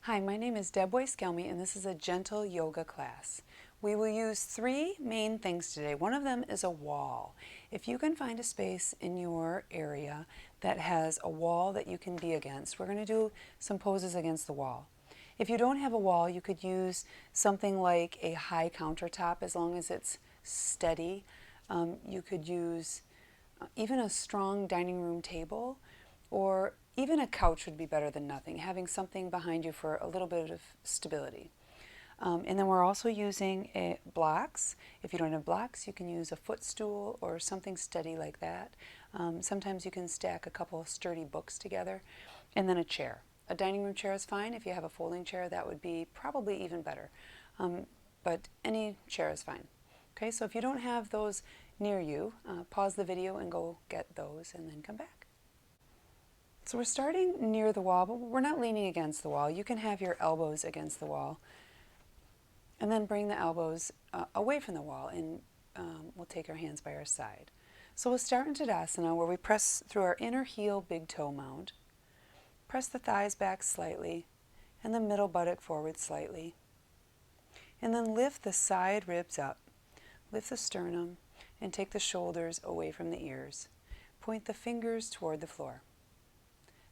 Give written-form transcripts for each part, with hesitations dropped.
Hi, my name is Deb Weiss-Gelmi, and this is a gentle yoga class. We will use three main things today. One of them is a wall. If you can find a space in your area that has a wall that you can be against, we're going to do some poses against the wall. If you don't have a wall, you could use something like a high countertop as long as it's steady. You could use even a strong dining room table, or even a couch would be better than nothing, having something behind you for a little bit of stability. And then we're also using blocks. If you don't have blocks, you can use a footstool or something steady like that. Sometimes you can stack a couple of sturdy books together, and then a chair. A dining room chair is fine. If you have a folding chair, that would be probably even better. But any chair is fine. Okay, so if you don't have those near you, pause the video and go get those and then come back. So we're starting near the wall, but we're not leaning against the wall. You can have your elbows against the wall and then bring the elbows away from the wall, and we'll take our hands by our side. So we'll start in Tadasana, where we press through our inner heel big toe mound. Press the thighs back slightly and the middle buttock forward slightly. And then lift the side ribs up. Lift the sternum and take the shoulders away from the ears. Point the fingers toward the floor.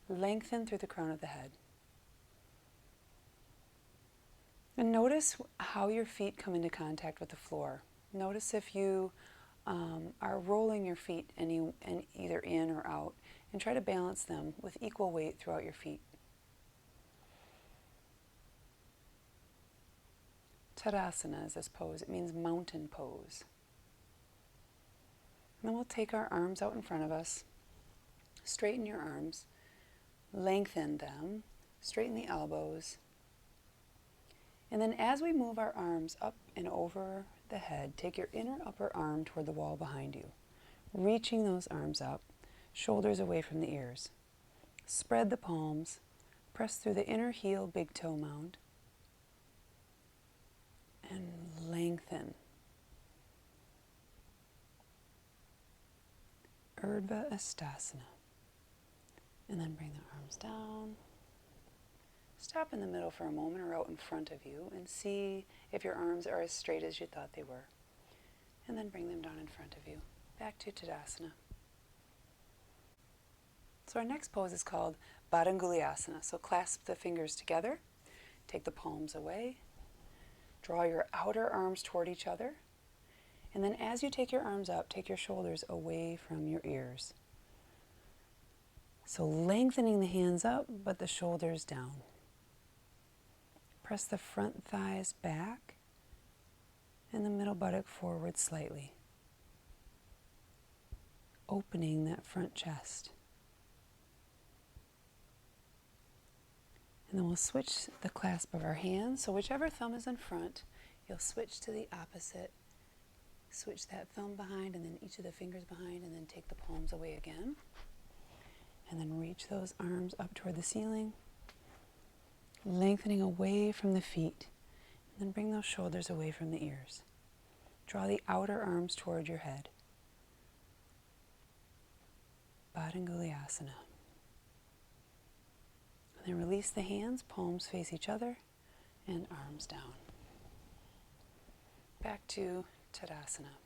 Lengthen through the crown of the head. And notice how your feet come into contact with the floor. Notice if you are rolling your feet either in or out, and try to balance them with equal weight throughout your feet. Tadasana is this pose. It means mountain pose. And then we'll take our arms out in front of us. Straighten your arms. Lengthen them. Straighten the elbows. And then as we move our arms up and over the head, take your inner upper arm toward the wall behind you. Reaching those arms up, shoulders away from the ears. Spread the palms. Press through the inner heel big toe mound. And lengthen. Urdhva Hastasana. And then bring the arms down. Stop in the middle for a moment or out in front of you and see if your arms are as straight as you thought they were. And then bring them down in front of you. Back to Tadasana. So our next pose is called Badanguliasana. So clasp the fingers together. Take the palms away. Draw your outer arms toward each other. And then as you take your arms up, take your shoulders away from your ears. So lengthening the hands up, but the shoulders down. Press the front thighs back and the middle buttock forward slightly. Opening that front chest. And then we'll switch the clasp of our hands. So whichever thumb is in front, you'll switch to the opposite. Switch that thumb behind and then each of the fingers behind, and then take the palms away again. And then reach those arms up toward the ceiling, lengthening away from the feet. And then bring those shoulders away from the ears. Draw the outer arms toward your head. Badanguliasana. And then release the hands, palms face each other, and arms down. Back to Tadasana.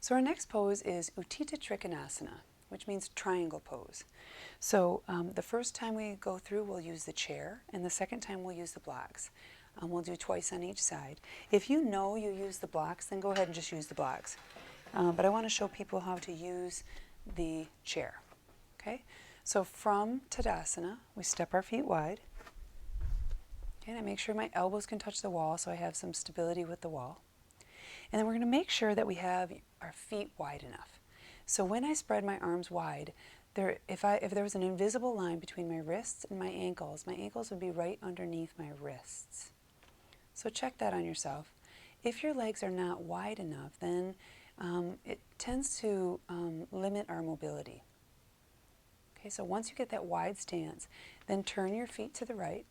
So our next pose is Utthita Trikonasana, which means triangle pose. So the first time we go through, we'll use the chair, and the second time we'll use the blocks. We'll do twice on each side. If you know you use the blocks, then go ahead and just use the blocks. But I want to show people how to use the chair. Okay? So from Tadasana, we step our feet wide. Okay, and I make sure my elbows can touch the wall so I have some stability with the wall. And then we're going to make sure that we have our feet wide enough. So when I spread my arms wide, if there was an invisible line between my wrists and my ankles would be right underneath my wrists. So check that on yourself. If your legs are not wide enough, then it tends to limit our mobility. Okay, so once you get that wide stance, then turn your feet to the right.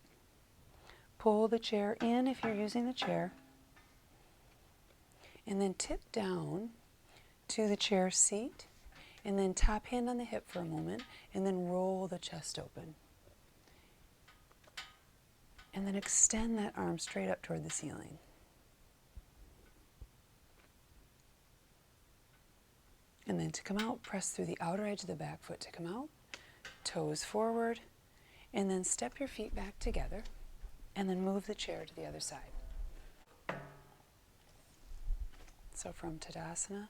Pull the chair in if you're using the chair. And then tip down to the chair seat And then top hand on the hip for a moment, and then roll the chest open. And then extend that arm straight up toward the ceiling. And then to come out, press through the outer edge of the back foot to come out, toes forward, and then step your feet back together, and then move the chair to the other side. So from Tadasana,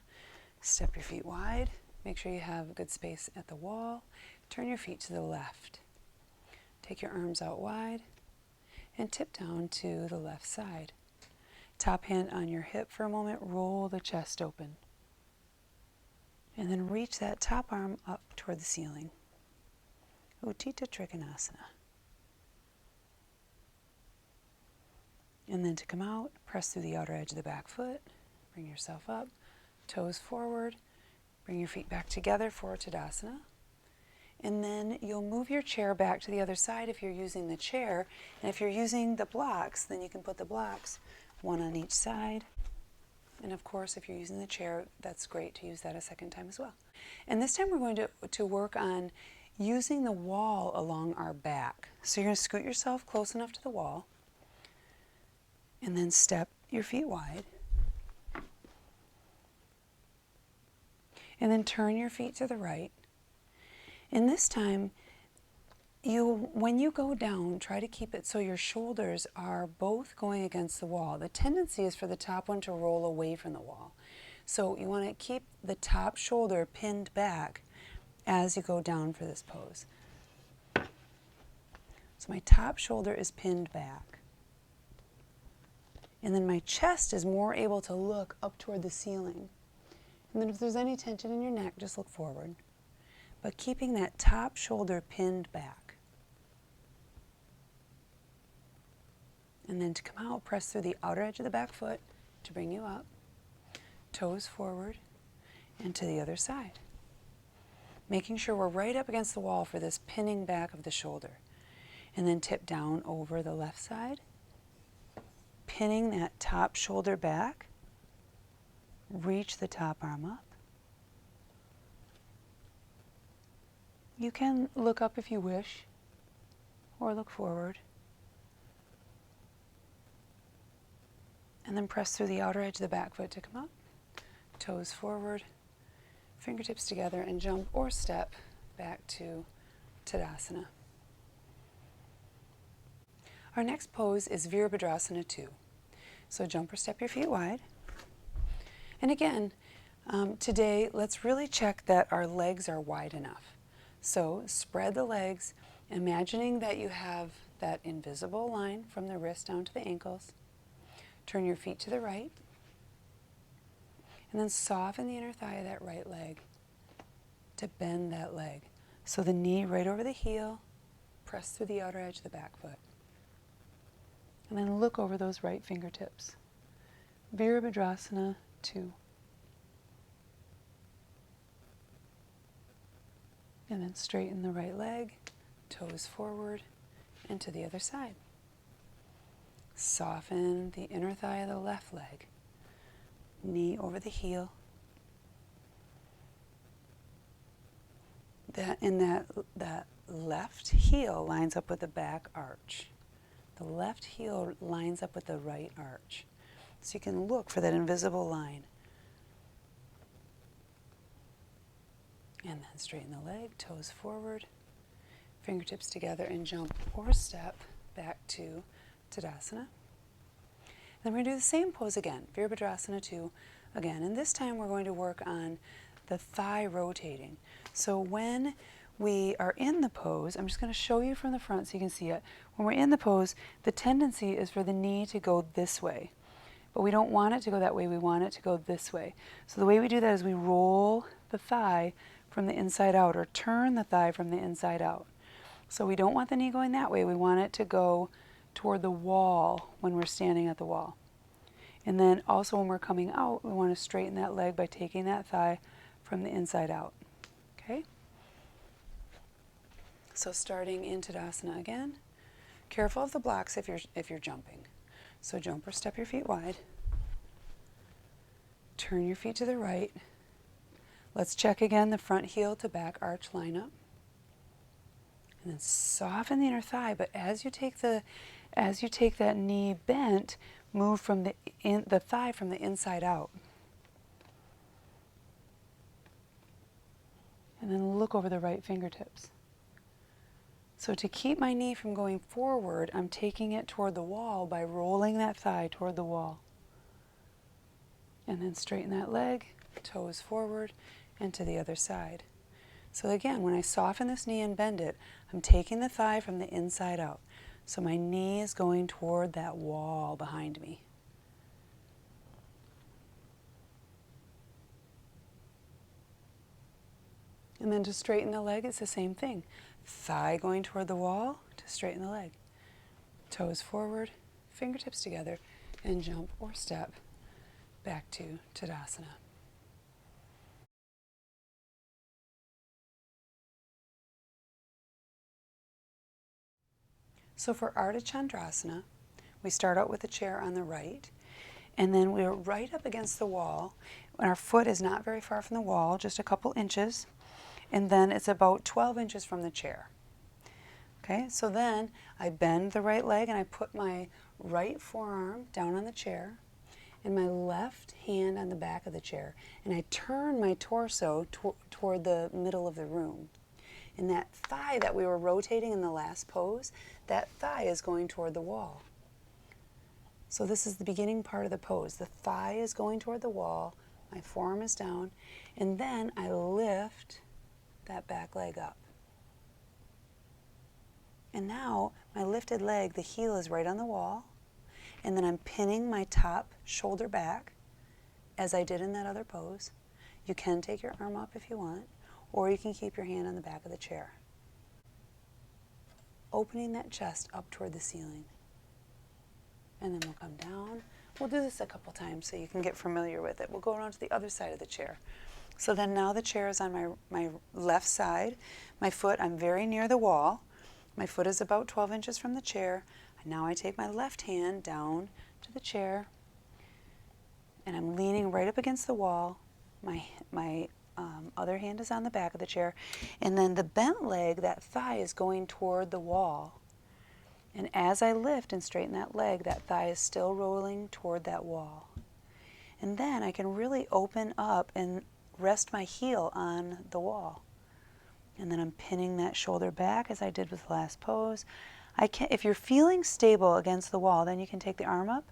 step your feet wide, make sure you have good space at the wall, turn your feet to the left. Take your arms out wide, and tip down to the left side. Top hand on your hip for a moment, roll the chest open. And then reach that top arm up toward the ceiling. Utthita Trikonasana. And then to come out, press through the outer edge of the back foot. Bring yourself up, toes forward. Bring your feet back together for Tadasana. And then you'll move your chair back to the other side if you're using the chair. And if you're using the blocks, then you can put the blocks one on each side. And of course, if you're using the chair, that's great to use that a second time as well. And this time we're going to work on using the wall along our back. So you're going to scoot yourself close enough to the wall, and then step your feet wide. And then turn your feet to the right. And this time, when you go down, try to keep it so your shoulders are both going against the wall. The tendency is for the top one to roll away from the wall. So you want to keep the top shoulder pinned back as you go down for this pose. So my top shoulder is pinned back. And then my chest is more able to look up toward the ceiling. And then if there's any tension in your neck, just look forward. But keeping that top shoulder pinned back. And then to come out, press through the outer edge of the back foot to bring you up. Toes forward and to the other side. Making sure we're right up against the wall for this pinning back of the shoulder. And then tip down over the left side. Pinning that top shoulder back. Reach the top arm up. You can look up if you wish, or look forward. And then press through the outer edge of the back foot to come up. Toes forward, fingertips together, and jump or step back to Tadasana. Our next pose is Virabhadrasana 2. So jump or step your feet wide. And again, today let's really check that our legs are wide enough. So spread the legs, imagining that you have that invisible line from the wrist down to the ankles. Turn your feet to the right, and then soften the inner thigh of that right leg to bend that leg. So the knee right over the heel, press through the outer edge of the back foot. And then look over those right fingertips. Virabhadrasana 2. And then straighten the right leg, toes forward, and to the other side. Soften the inner thigh of the left leg, knee over the heel. That left heel lines up with the back arch. The left heel lines up with the right arch. So you can look for that invisible line. And then straighten the leg, toes forward, fingertips together, and jump or step back to Tadasana. Then we're going to do the same pose again, Virabhadrasana 2 again. And this time we're going to work on the thigh rotating. So when we are in the pose, I'm just going to show you from the front so you can see it. When we're in the pose, the tendency is for the knee to go this way. But we don't want it to go that way, we want it to go this way. So the way we do that is we roll the thigh from the inside out, or turn the thigh from the inside out. So we don't want the knee going that way, we want it to go toward the wall when we're standing at the wall. And then also when we're coming out, we want to straighten that leg by taking that thigh from the inside out. Okay? So starting in Tadasana again. Careful of the blocks if you're jumping. So jump or step your feet wide. Turn your feet to the right. Let's check again the front heel to back arch lineup. And then soften the inner thigh, but as you take that knee bent, move from the thigh from the inside out. And then look over the right fingertips. So to keep my knee from going forward, I'm taking it toward the wall by rolling that thigh toward the wall. And then straighten that leg, toes forward, and to the other side. So again, when I soften this knee and bend it, I'm taking the thigh from the inside out. So my knee is going toward that wall behind me. And then to straighten the leg, it's the same thing. Thigh going toward the wall to straighten the leg. Toes forward, fingertips together, and jump or step back to Tadasana. So for Ardha Chandrasana, we start out with the chair on the right, and then we're right up against the wall. And our foot is not very far from the wall, just a couple inches, and then it's about 12 inches from the chair. Okay, so then I bend the right leg and I put my right forearm down on the chair and my left hand on the back of the chair, and I turn my torso toward the middle of the room. And that thigh that we were rotating in the last pose, that thigh is going toward the wall. So this is the beginning part of the pose. The thigh is going toward the wall, my forearm is down, and then I lift that back leg up. And now my lifted leg, the heel is right on the wall, and then I'm pinning my top shoulder back as I did in that other pose. You can take your arm up if you want, or you can keep your hand on the back of the chair. Opening that chest up toward the ceiling. And then we'll come down. We'll do this a couple times so you can get familiar with it. We'll go around to the other side of the chair. So then now the chair is on my left side. My foot, I'm very near the wall. My foot is about 12 inches from the chair. And now I take my left hand down to the chair, and I'm leaning right up against the wall. My other hand is on the back of the chair, and then the bent leg, that thigh, is going toward the wall. And as I lift and straighten that leg, that thigh is still rolling toward that wall. And then I can really open up and rest my heel on the wall. And then I'm pinning that shoulder back as I did with the last pose. If you're feeling stable against the wall, then you can take the arm up.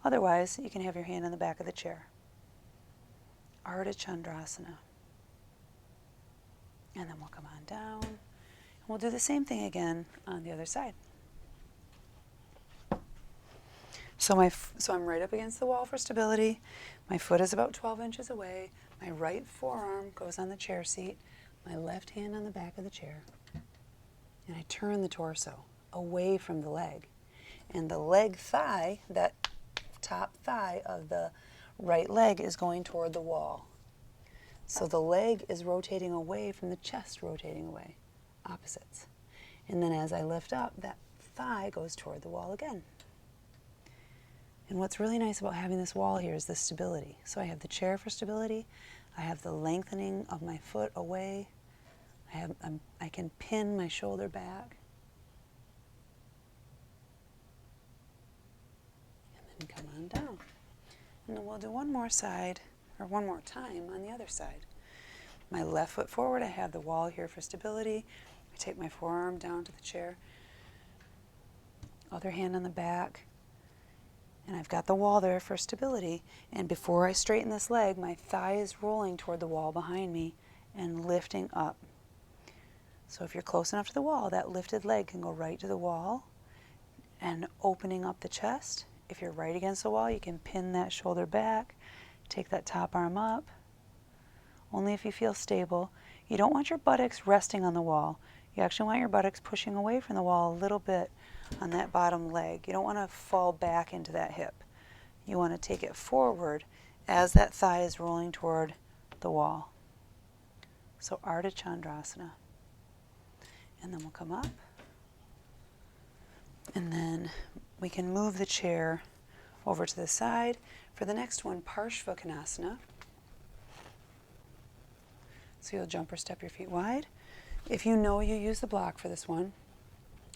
Otherwise, you can have your hand on the back of the chair. Ardha Chandrasana. And then we'll come on down. And we'll do the same thing again on the other side. So I'm right up against the wall for stability. My foot is about 12 inches away. My right forearm goes on the chair seat. My left hand on the back of the chair. And I turn the torso away from the leg. And the leg thigh, that top thigh of the right leg, is going toward the wall. So the leg is rotating away from the chest, rotating away. Opposites. And then as I lift up, that thigh goes toward the wall again. And what's really nice about having this wall here is the stability. So I have the chair for stability. I have the lengthening of my foot away. I can pin my shoulder back. And then come on down. And then we'll do one more side, or one more time on the other side. My left foot forward, I have the wall here for stability. I take my forearm down to the chair. Other hand on the back. And I've got the wall there for stability. And before I straighten this leg, my thigh is rolling toward the wall behind me and lifting up. So if you're close enough to the wall, that lifted leg can go right to the wall and opening up the chest. If you're right against the wall, you can pin that shoulder back, take that top arm up. Only if you feel stable. You don't want your buttocks resting on the wall. You actually want your buttocks pushing away from the wall a little bit on that bottom leg. You don't want to fall back into that hip. You want to take it forward as that thigh is rolling toward the wall. So Ardha Chandrasana. And then we'll come up. And then we can move the chair over to the side. For the next one, Parshva Konasana. So you'll jump or step your feet wide. If you know you use the block for this one,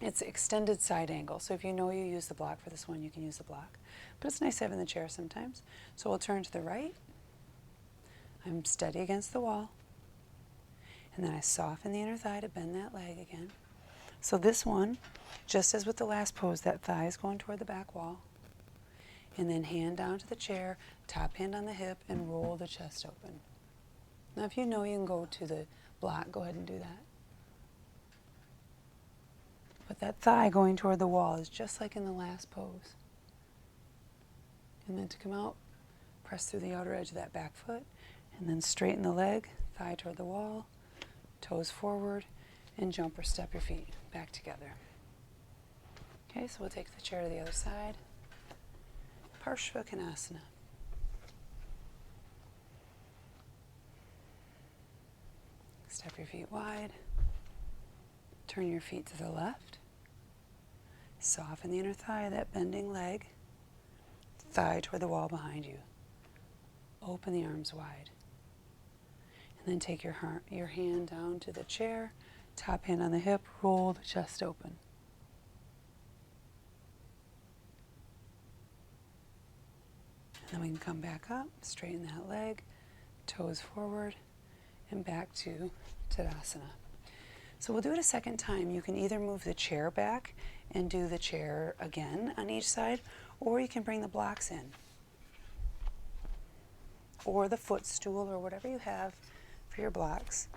it's extended side angle. So if you know you use the block for this one, you can use the block. But it's nice having the chair sometimes. So we'll turn to the right. I'm steady against the wall. And then I soften the inner thigh to bend that leg again. So this one, just as with the last pose, that thigh is going toward the back wall. And then hand down to the chair, top hand on the hip, and roll the chest open. Now if you know you can go to the block, go ahead and do that. But that thigh going toward the wall is just like in the last pose. And then to come out, press through the outer edge of that back foot, and then straighten the leg, thigh toward the wall, toes forward, and jump or step your feet back together. Okay, so we'll take the chair to the other side. Parshvakonasana. Step your feet wide. Turn your feet to the left. Soften the inner thigh, that bending leg. Thigh toward the wall behind you. Open the arms wide. And then take your hand down to the chair, top hand on the hip, roll the chest open. And then we can come back up, straighten that leg, toes forward, and back to Tadasana. So we'll do it a second time. You can either move the chair back and do the chair again on each side, or you can bring the blocks in, or the footstool, or whatever you have for your blocks.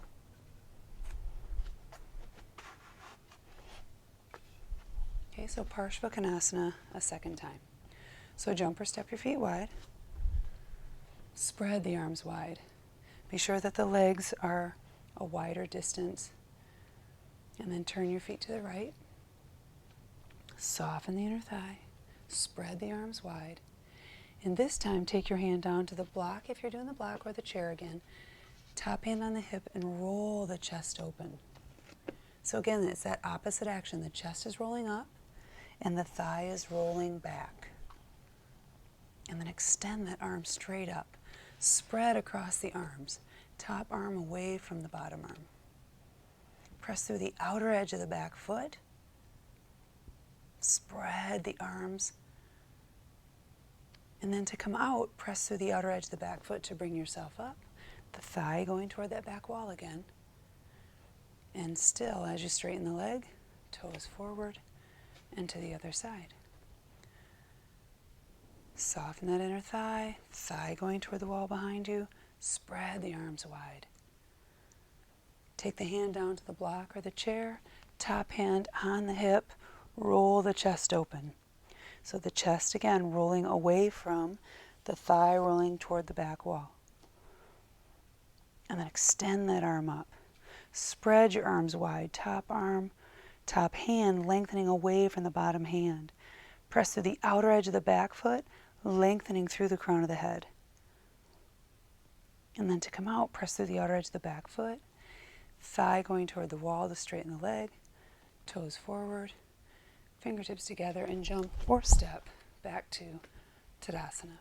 Okay, so Parshvakonasana a second time. So jump or step your feet wide. Spread the arms wide. Be sure that the legs are a wider distance. And then turn your feet to the right. Soften the inner thigh. Spread the arms wide. And this time, take your hand down to the block, if you're doing the block, or the chair again. Top hand on the hip and roll the chest open. So again, it's that opposite action. The chest is rolling up and the thigh is rolling back. And then extend that arm straight up. Spread across the arms. Top arm away from the bottom arm. Press through the outer edge of the back foot. Spread the arms. And then to come out, press through the outer edge of the back foot to bring yourself up. The thigh going toward that back wall again. And still, as you straighten the leg, toes forward and to the other side. Soften that inner thigh, thigh going toward the wall behind you. Spread the arms wide. Take the hand down to the block or the chair, top hand on the hip, roll the chest open. So the chest again rolling away from the thigh, rolling toward the back wall. And then extend that arm up. Spread your arms wide, top arm, top hand lengthening away from the bottom hand. Press through the outer edge of the back foot, lengthening through the crown of the head. And then to come out, press through the outer edge of the back foot, thigh going toward the wall to straighten the leg, toes forward, fingertips together, and jump or step back to Tadasana.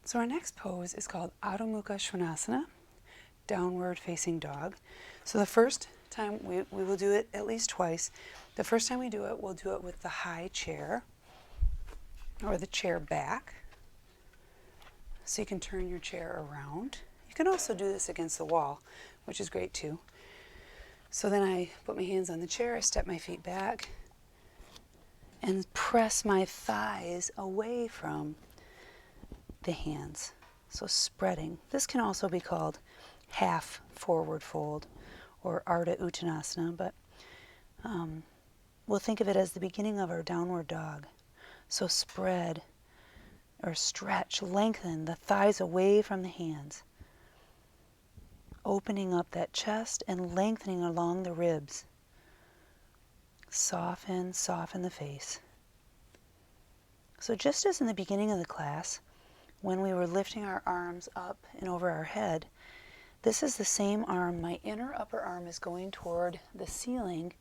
So our next pose is called Adho Mukha Svanasana, downward facing dog. So the first time we will do it at least twice. The first time we do it, we'll do it with the high chair or the chair back. So you can turn your chair around. You can also do this against the wall, which is great too. So then I put my hands on the chair, I step my feet back, and press my thighs away from the hands. So spreading. This can also be called half forward fold or Ardha Uttanasana, but we'll think of it as the beginning of our downward dog. So spread or stretch, lengthen the thighs away from the hands, opening up that chest and lengthening along the ribs. Soften the face. So just as in the beginning of the class, when we were lifting our arms up and over our head, this is the same arm. My inner upper arm is going toward the ceiling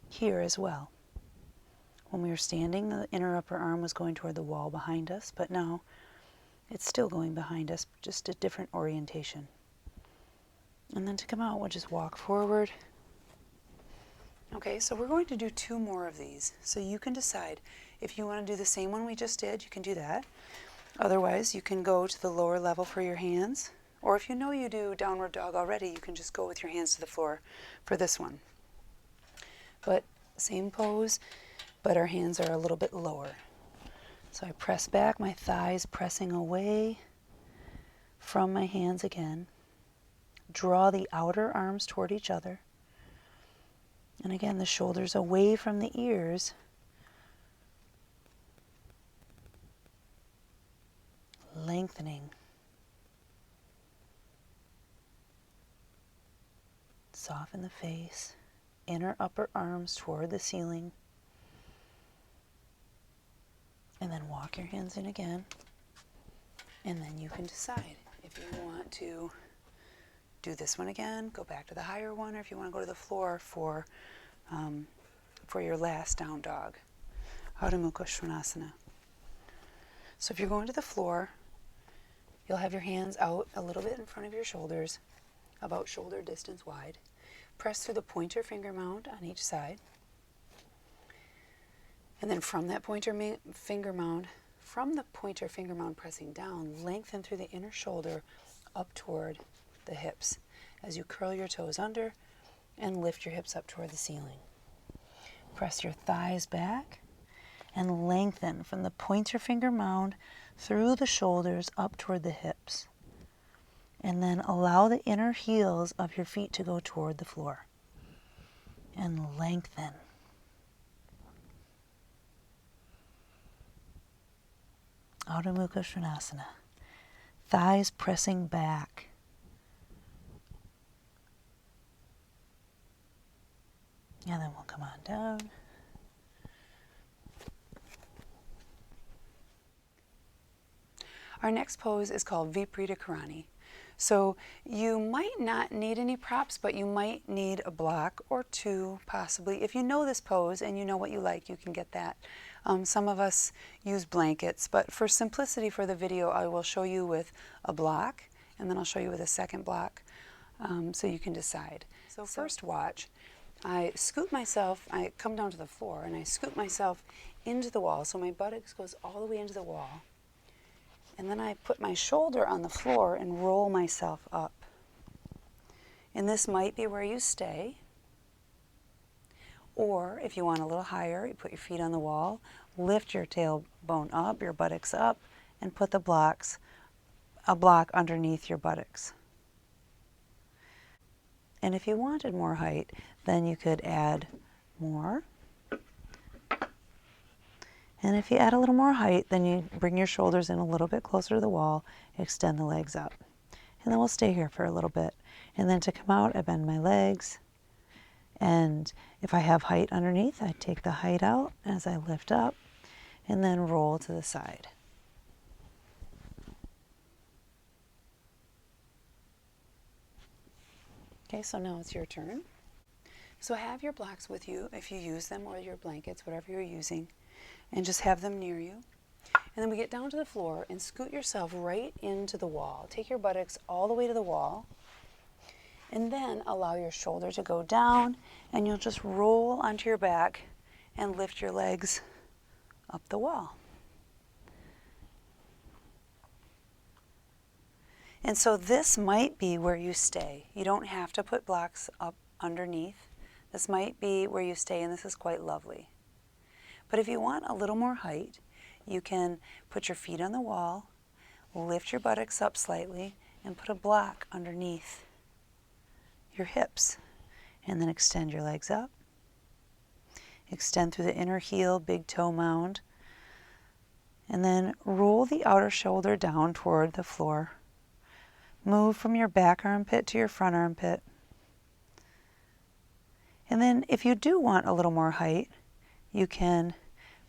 here as well. When we were standing, the inner upper arm was going toward the wall behind us, but now It's still going behind us, just a different orientation. And then to come out, we'll just walk forward. Okay, so we're going to do 2 more of these. So you can decide if you want to do the same one we just did, you can do that. Otherwise, you can go to the lower level for your hands. Or if you know you do downward dog already, you can just go with your hands to the floor for this one. But same pose, but our hands are a little bit lower. So I press back, my thighs pressing away from my hands again. Draw the outer arms toward each other. And again, the shoulders away from the ears. Lengthening. Soften the face. Inner upper arms toward the ceiling. And then walk your hands in again. And then you can decide if you want to do this one again, go back to the higher one, or if you want to go to the floor for your last down dog. Adho Mukha Svanasana. So if you're going to the floor, you'll have your hands out a little bit in front of your shoulders, about shoulder distance wide. Press through the pointer finger mound on each side. And then from that pointer finger mound pressing down, lengthen through the inner shoulder up toward the hips as you curl your toes under and lift your hips up toward the ceiling. Press your thighs back and lengthen from the pointer finger mound through the shoulders up toward the hips. And then allow the inner heels of your feet to go toward the floor. And lengthen. Adho Mukha Svanasana. Thighs pressing back. And then we'll come on down. Our next pose is called VP2 Karani. So you might not need any props, but you might need a block or 2 possibly. If you know this pose and you know what you like, you can get that. Some of us use blankets, but for simplicity for the video, I will show you with a block, and then I'll show you with a second block, so you can decide. So first watch, I come down to the floor, and I scoot myself into the wall, so my buttocks goes all the way into the wall. And then I put my shoulder on the floor and roll myself up. And this might be where you stay. Or if you want a little higher, you put your feet on the wall, lift your tailbone up, your buttocks up, and put a block underneath your buttocks. And if you wanted more height, then you could add more. And if you add a little more height, then you bring your shoulders in a little bit closer to the wall, extend the legs up. And then we'll stay here for a little bit. And then to come out, I bend my legs. And if I have height underneath, I take the height out as I lift up and then roll to the side. Okay, so now it's your turn. So have your blocks with you if you use them, or your blankets, whatever you're using, and just have them near you. And then we get down to the floor and scoot yourself right into the wall. Take your buttocks all the way to the wall. And then allow your shoulder to go down, and you'll just roll onto your back and lift your legs up the wall. And so this might be where you stay. You don't have to put blocks up underneath. This might be where you stay, and this is quite lovely. But if you want a little more height, you can put your feet on the wall, lift your buttocks up slightly, and put a block underneath your hips. And then extend your legs up. Extend through the inner heel, big toe mound. And then roll the outer shoulder down toward the floor. Move from your back armpit to your front armpit. And then if you do want a little more height, you can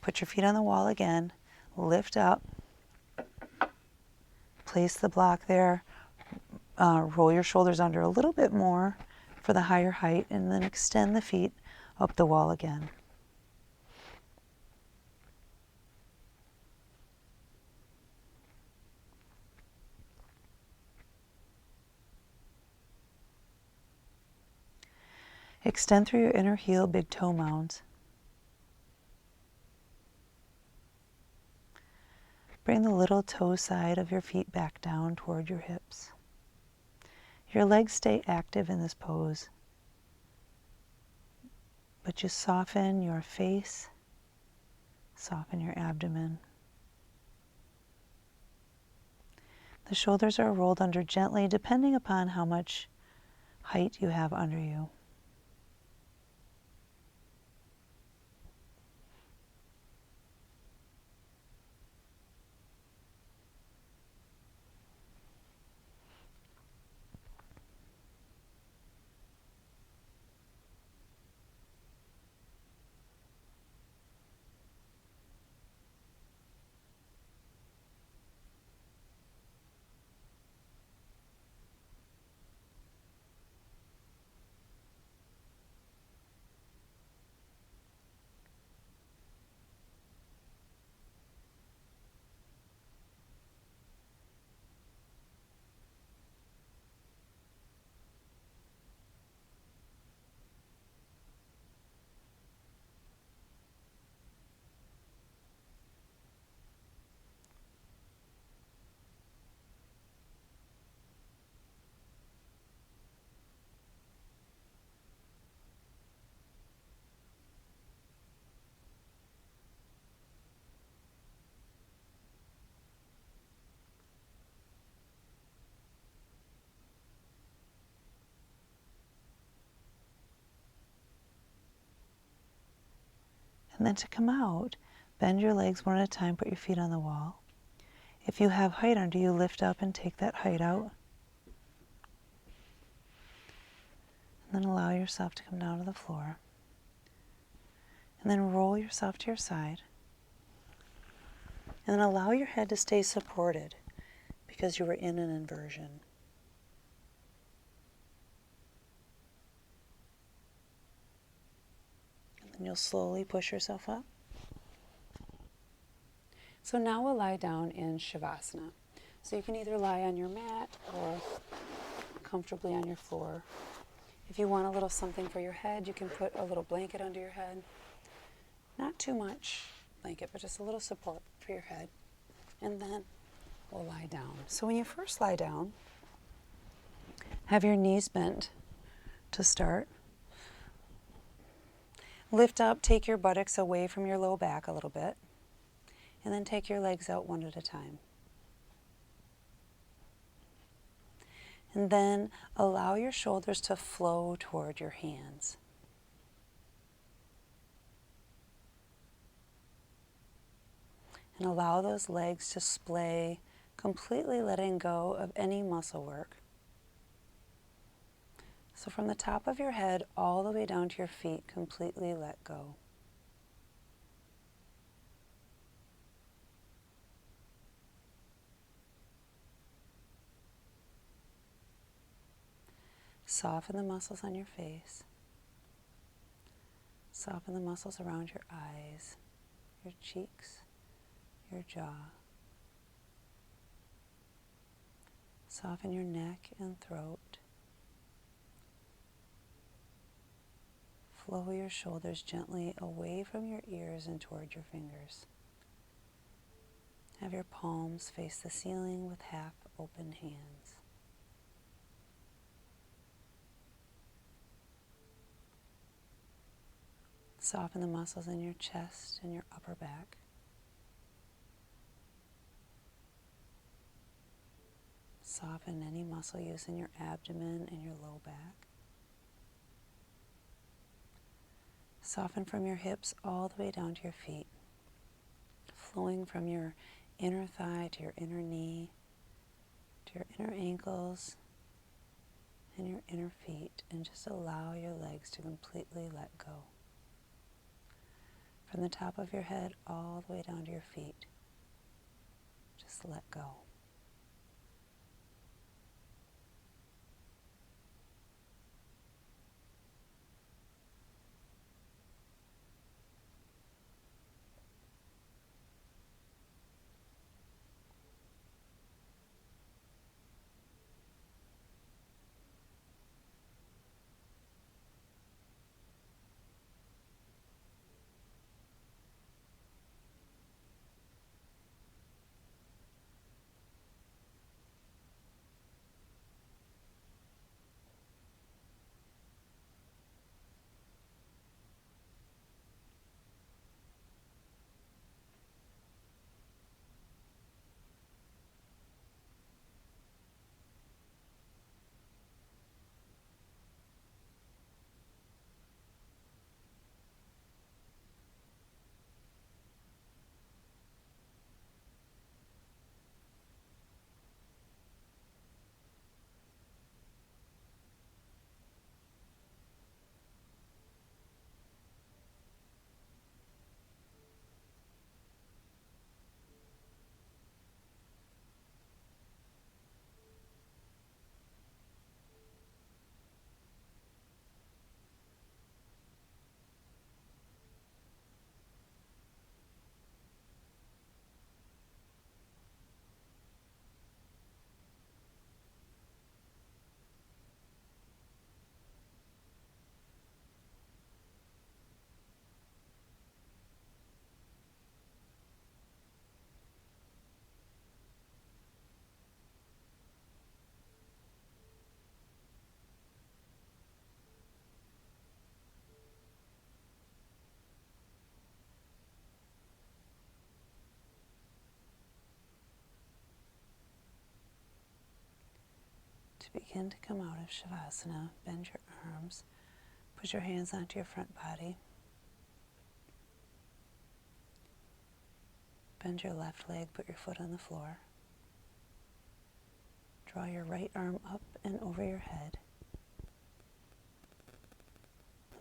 put your feet on the wall again, lift up, place the block there, roll your shoulders under a little bit more for the higher height, and then extend the feet up the wall again. Extend through your inner heel, big toe mounds. Bring the little toe side of your feet back down toward your hips. Your legs stay active in this pose, but you soften your face, soften your abdomen. The shoulders are rolled under gently, depending upon how much height you have under you. And then to come out, bend your legs one at a time, put your feet on the wall. If you have height under you, lift up and take that height out. And then allow yourself to come down to the floor. And then roll yourself to your side. And then allow your head to stay supported because you were in an inversion. And then you'll slowly push yourself up. So now we'll lie down in Savasana. So you can either lie on your mat or comfortably on your floor. If you want a little something for your head, you can put a little blanket under your head. Not too much blanket, but just a little support for your head. And then we'll lie down. So when you first lie down, have your knees bent to start. Lift up, take your buttocks away from your low back a little bit. And then take your legs out one at a time. And then allow your shoulders to flow toward your hands. And allow those legs to splay, completely letting go of any muscle work. So from the top of your head all the way down to your feet, completely let go. Soften the muscles on your face. Soften the muscles around your eyes, your cheeks, your jaw. Soften your neck and throat. Flow your shoulders gently away from your ears and toward your fingers. Have your palms face the ceiling with half open hands. Soften the muscles in your chest and your upper back. Soften any muscle use in your abdomen and your low back. Soften from your hips all the way down to your feet, flowing from your inner thigh to your inner knee, to your inner ankles and your inner feet, and just allow your legs to completely let go. From the top of your head all the way down to your feet, just let go. to begin to come out of Savasana, bend your arms, put your hands onto your front body, bend your left leg, put your foot on the floor, draw your right arm up and over your head,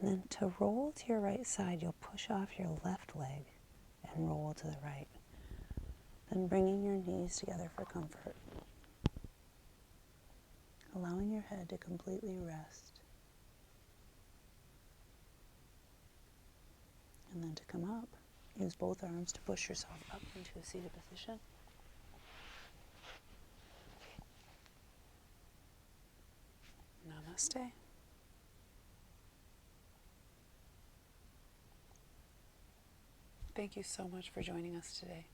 and then to roll to your right side, you'll push off your left leg and roll to the right. Then bringing your knees together for comfort, allowing your head to completely rest. And then to come up, use both arms to push yourself up into a seated position. Namaste. Thank you so much for joining us today.